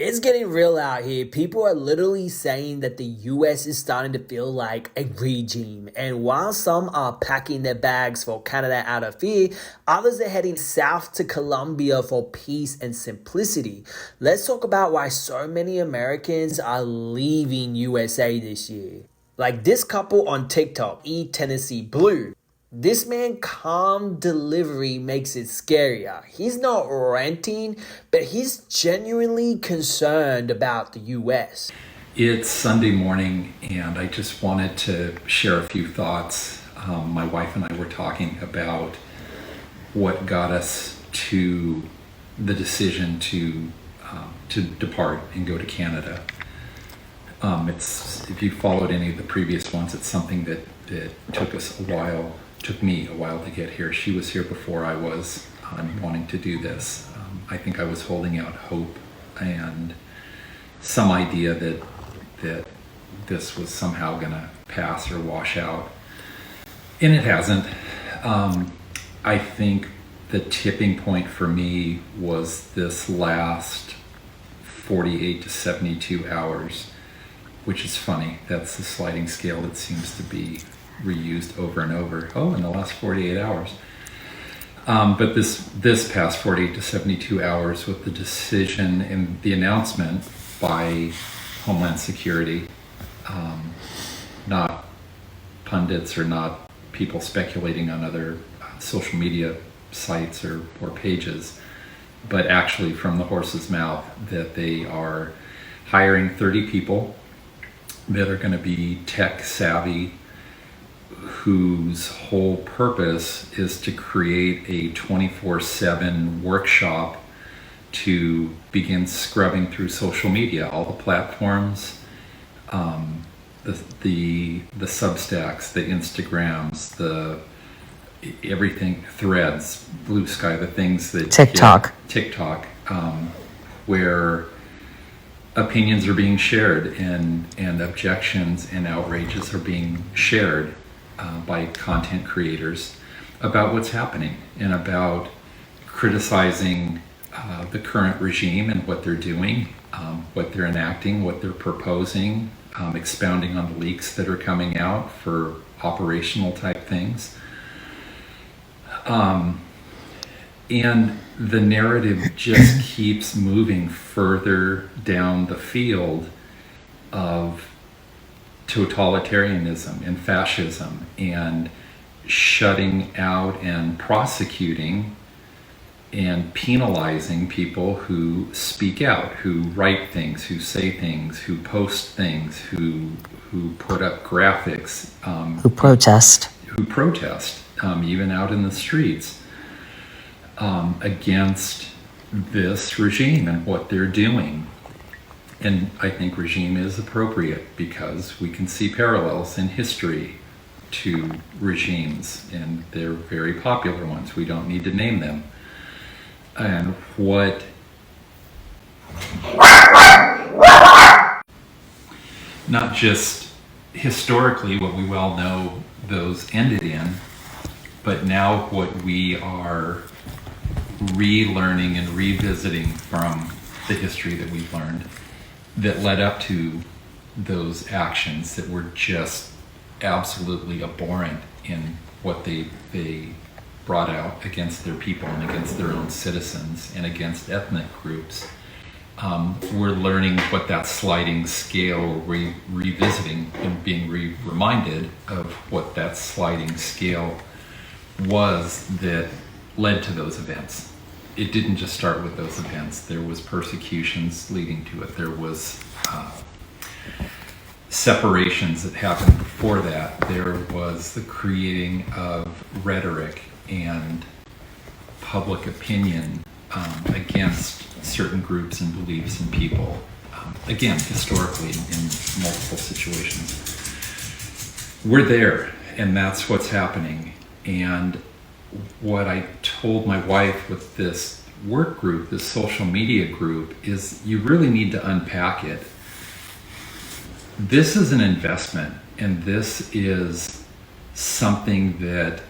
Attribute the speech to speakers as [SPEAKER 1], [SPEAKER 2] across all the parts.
[SPEAKER 1] It's getting real out here. People are literally saying that the US is starting to feel like a regime. And while some are packing their bags for Canada out of fear, others are heading south to Colombia for peace and simplicity. Let's talk about why so many Americans are leaving USA this year. Like this couple on TikTok, Eat Tennessee Blue. This man calm delivery makes it scarier. He's not ranting, but he's genuinely concerned about the US.
[SPEAKER 2] It's Sunday morning, and I just wanted to share a few thoughts. My wife and I were talking about what got us to the decision to depart and go to Canada. If you followed any of the previous ones, it's something that took me a while to get here. She was here before I was wanting to do this. I think I was holding out hope and some idea that this was somehow going to pass or wash out, and it hasn't. I think the tipping point for me was this last 48 to 72 hours, which is funny. That's the sliding scale that seems to be reused over and over. Oh, in the last 48 hours. But this past 48 to 72 hours with the decision and the announcement by Homeland Security, not pundits or not people speculating on other social media sites or pages, but actually from the horse's mouth, that they are hiring 30 people that are going to be tech savvy, whose whole purpose is to create a 24/7 workshop to begin scrubbing through social media, all the platforms, the Substacks, the Instagrams, the everything, Threads, Blue Sky, the things that
[SPEAKER 3] TikTok,
[SPEAKER 2] where opinions are being shared and objections and outrages are being shared by content creators about what's happening and about criticizing the current regime and what they're doing, what they're enacting, what they're proposing, expounding on the leaks that are coming out for operational type things. And the narrative just keeps moving further down the field of totalitarianism and fascism and shutting out and prosecuting and penalizing people who speak out, who write things, who say things, who post things, who put up graphics,
[SPEAKER 3] who protest,
[SPEAKER 2] even out in the streets, against this regime and what they're doing. And I think regime is appropriate because we can see parallels in history to regimes, and they're very popular ones. We don't need to name them. And not just historically what we well know those ended in, but now what we are relearning and revisiting from the history that we've learned that led up to those actions that were just absolutely abhorrent in what they brought out against their people and against their own citizens and against ethnic groups. We're learning what that sliding scale, revisiting and being reminded of what that sliding scale was that led to those events. It didn't just start with those events. There was persecutions leading to it. There was separations that happened before that. There was the creating of rhetoric and public opinion against certain groups and beliefs and people. Again, historically, in multiple situations. We're there, and that's what's happening. And what I told my wife with this work group, this social media group, is you really need to unpack it. This is an investment, and this is something that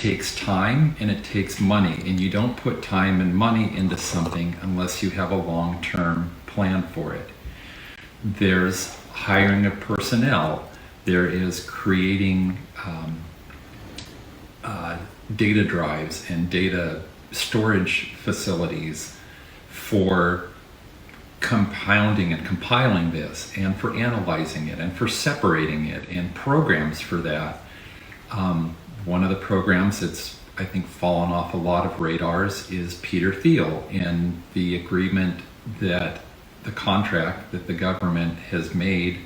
[SPEAKER 2] takes time and it takes money, and you don't put time and money into something unless you have a long-term plan for it. There's hiring of personnel. There is creating data drives and data storage facilities for compounding and compiling this, and for analyzing it, and for separating it, and programs for that. One of the programs that's, I think, fallen off a lot of radars is Peter Thiel, and the agreement that the contract that the government has made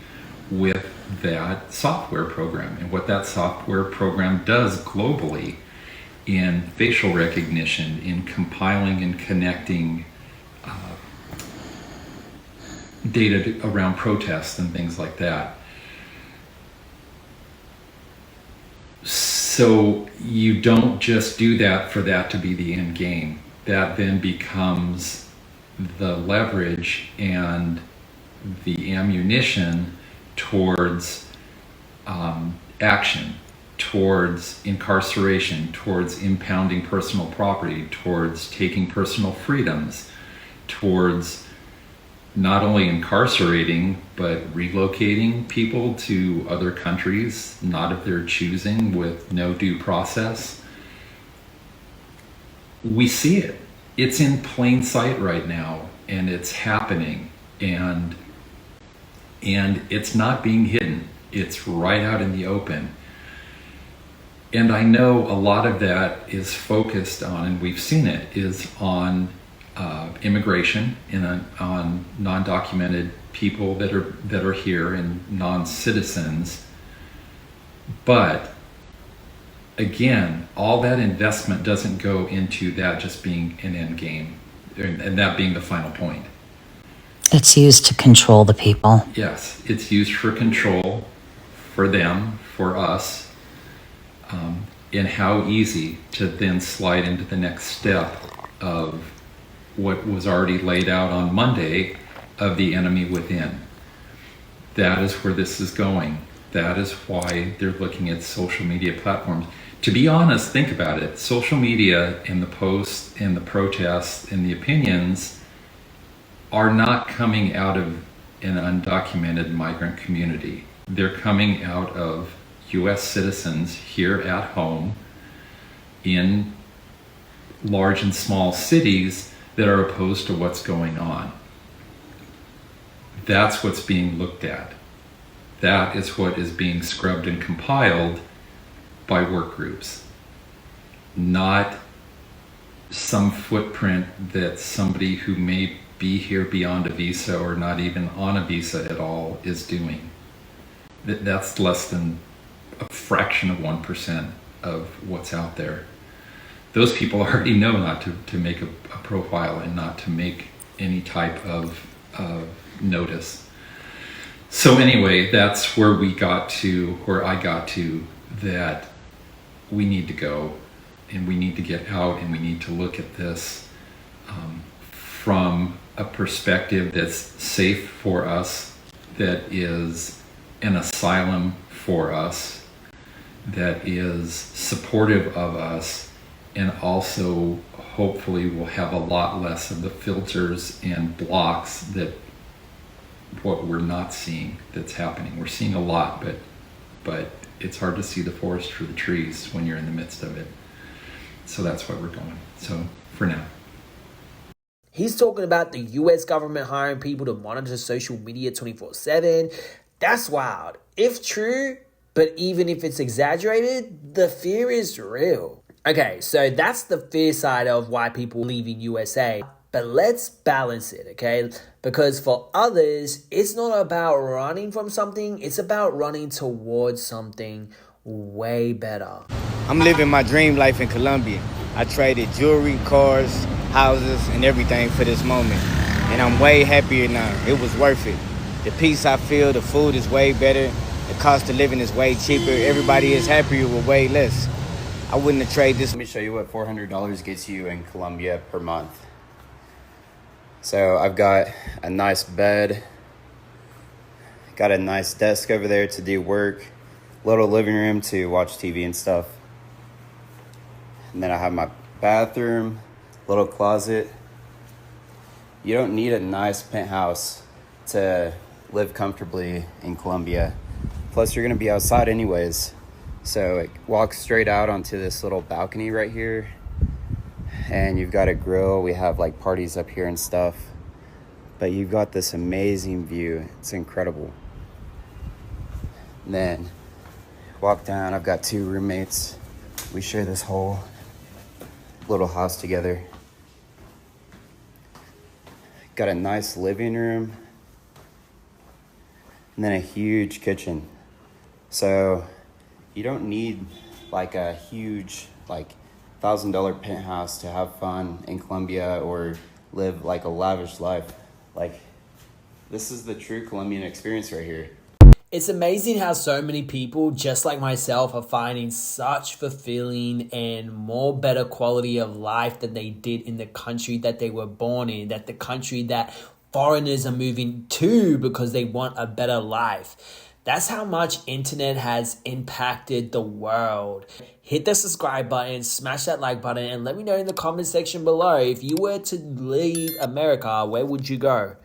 [SPEAKER 2] with that software program, and what that software program does globally in facial recognition, in compiling and connecting data around protests and things like that. So you don't just do that for that to be the end game. That then becomes the leverage and the ammunition towards action, towards incarceration, towards impounding personal property, towards taking personal freedoms, towards not only incarcerating, but relocating people to other countries, not of their choosing, with no due process. We see it. It's in plain sight right now, and it's happening, and it's not being hidden. It's right out in the open. And I know a lot of that is focused on, and we've seen it, is on immigration and on non-documented people that are here, and non-citizens. But again, all that investment doesn't go into that just being an end game, and that being the final point.
[SPEAKER 3] It's used to control the people.
[SPEAKER 2] Yes, it's used for control, for them, for us, and how easy to then slide into the next step of what was already laid out on Monday of the enemy within. That is where this is going. That is why they're looking at social media platforms. To be honest, think about it. Social media and the posts and the protests and the opinions are not coming out of an undocumented migrant community. They're coming out of US citizens here at home in large and small cities that are opposed to what's going on. That's what's being looked at. That is what is being scrubbed and compiled by work groups, not some footprint that somebody who may be here beyond a visa or not even on a visa at all is doing. That's less than a fraction of 1% of what's out there. Those people already know not to make a profile and not to make any type of notice. So anyway, that's where I got to, that we need to go, and we need to get out, and we need to look at this from a perspective that's safe for us, that is an asylum for us, that is supportive of us, and also hopefully will have a lot less of the filters and blocks that what we're not seeing that's happening. We're seeing a lot, but it's hard to see the forest for the trees when you're in the midst of it. So that's why we're going. So for now.
[SPEAKER 1] He's talking about the US government hiring people to monitor social media 24/7. That's wild. If true, but even if it's exaggerated, the fear is real. Okay, so that's the fear side of why people leave in USA. But let's balance it, okay? Because for others, it's not about running from something. It's about running towards something way better.
[SPEAKER 4] I'm living my dream life in Colombia. I traded jewelry, cars, houses, and everything for this moment. And I'm way happier now. It was worth it. The peace I feel, the food is way better. The cost of living is way cheaper. Everybody is happier with way less. I wouldn't have traded this.
[SPEAKER 5] Let me show you what $400 gets you in Colombia per month. So I've got a nice bed, got a nice desk over there to do work, little living room to watch TV and stuff. And then I have my bathroom, little closet. You don't need a nice penthouse to live comfortably in Colombia. Plus, you're gonna be outside anyways. So it walks straight out onto this little balcony right here. And you've got a grill. We have like parties up here and stuff. But you've got this amazing view. It's incredible. And then walk down. I've got 2 roommates. We share this whole little house together. Got a nice living room. And then a huge kitchen. So you don't need like a huge like $1,000 penthouse to have fun in Colombia or live like a lavish life. Like, this is the true Colombian experience right here.
[SPEAKER 1] It's amazing how so many people, just like myself, are finding such fulfilling and more better quality of life than they did in the country that they were born in, that the country that foreigners are moving to because they want a better life. That's how much internet has impacted the world. Hit the subscribe button, smash that like button, and let me know in the comment section below, if you were to leave America, where would you go?